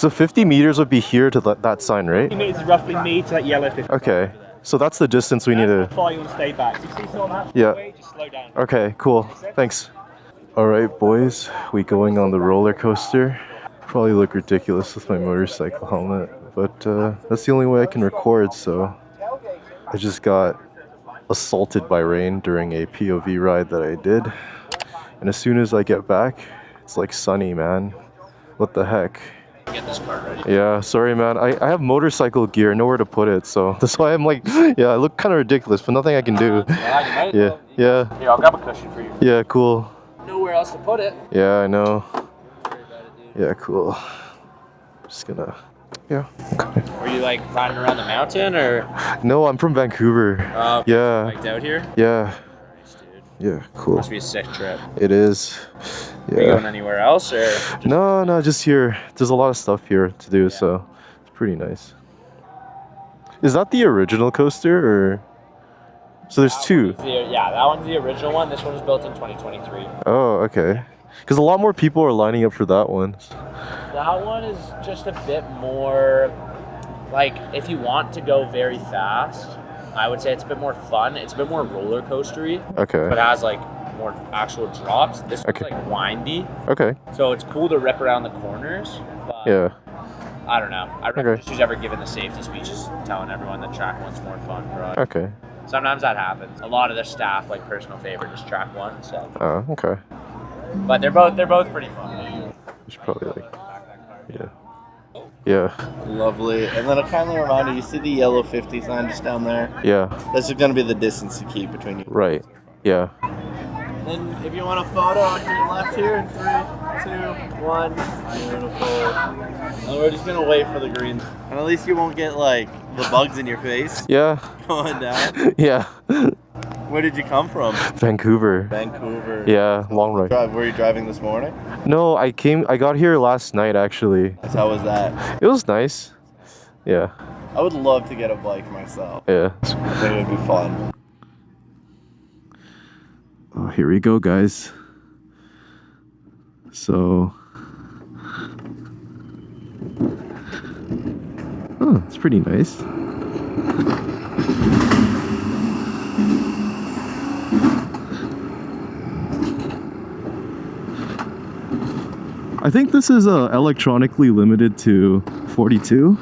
So 50 meters would be here to that sign, right? 50 meters is roughly me to that yellow 50. Okay. So that's the distance we need to... That's why you want to stay back. You see someone on that Yeah. way, just slow down. Okay, cool. Thanks. Alright, boys. We going on the roller coaster. Probably look ridiculous with my motorcycle helmet, but that's the only way I can record, so... I just got assaulted by rain during a POV ride that I did. And as soon as I get back, it's like sunny, man. What the heck? Get this card ready. Yeah, sorry, man. I have motorcycle gear, nowhere to put it, so that's why I'm like, yeah, I look kind of ridiculous, but nothing I can do. Yeah, Yeah. Here, I'll grab a cushion for you. Yeah, cool. Nowhere else to put it. Yeah, I know. Yeah, cool. Just gonna, yeah. Okay. Were you like riding around the mountain or? No, I'm from Vancouver. Yeah. Biked out here? Yeah. Nice, dude. Yeah, cool. Must be a sick trip. It is. Are you going anywhere else or? No, just here. There's a lot of stuff here to do, so it's pretty nice. Is that the original coaster, or? So there's two. Yeah, that one's the original one. This one was built in 2023. Oh, okay. Because a lot more people are lining up for that one. That one is just a bit more, like, if you want to go very fast, I would say it's a bit more fun. It's a bit more roller coastery. Okay. But it has like more actual drops. This one's Okay. like windy. Okay. So it's cool to rip around the corners. But Yeah. I don't know. I Okay. just who's ever given the safety speeches telling everyone that track one's more fun. Right? Okay. Sometimes that happens. A lot of the staff, like personal favorite, just track one. So. Oh, okay. But they're both pretty fun. You should probably like, yeah. Yeah. Lovely. And then a kindly reminder, you see the yellow 50 sign just down there? Yeah. This is going to be the distance to keep between you. Right. Yeah. And if you want a photo on your left here, 3, 2, 1. Beautiful. And we're just going to wait for the green. And at least you won't get like the bugs in your face Yeah. going down. Yeah. Where did you come from? Vancouver. Vancouver. Yeah, long ride. Were you driving this morning? No, I got here last night actually. So how was that? It was nice. Yeah. I would love to get a bike myself. Yeah. I think it would be fun. Oh, here we go, guys. So, oh, it's pretty nice. I think this is electronically limited to 42,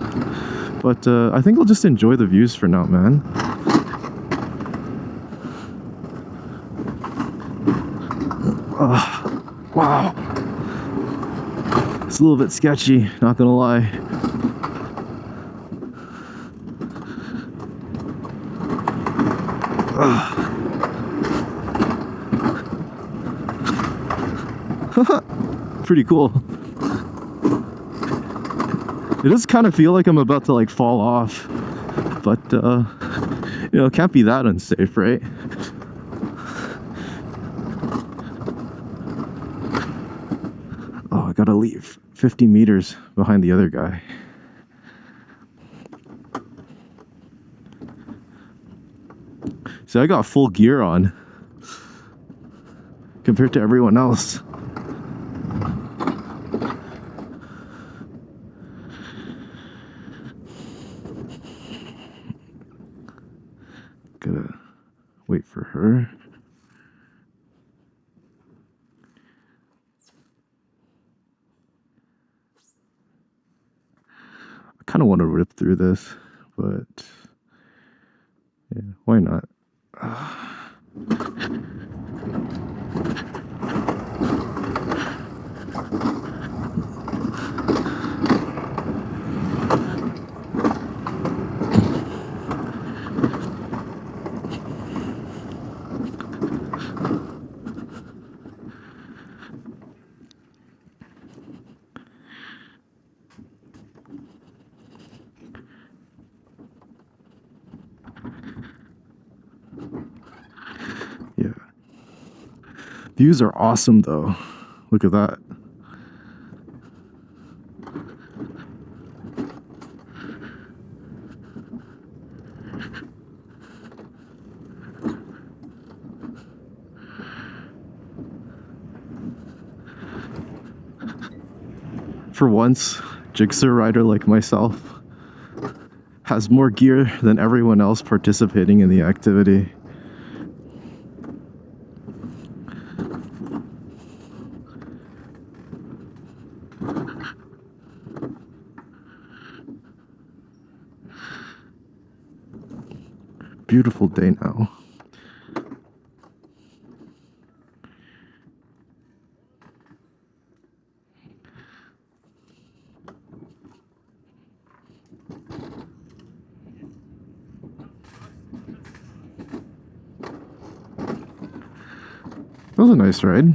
but I think I'll just enjoy the views for now, man. Wow. It's a little bit sketchy, not gonna lie. Pretty cool. It does kind of feel like I'm about to like fall off, but you know, it can't be that unsafe, right? Oh, I gotta leave 50 meters behind the other guy. So I got full gear on compared to everyone else. Gotta wait for her. I kind of want to rip through this, but yeah, why not? Yeah. Views are awesome though. Look at that. For once, Gsxr rider like myself has more gear than everyone else participating in the activity. Beautiful day now. That was a nice ride.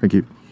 Thank you.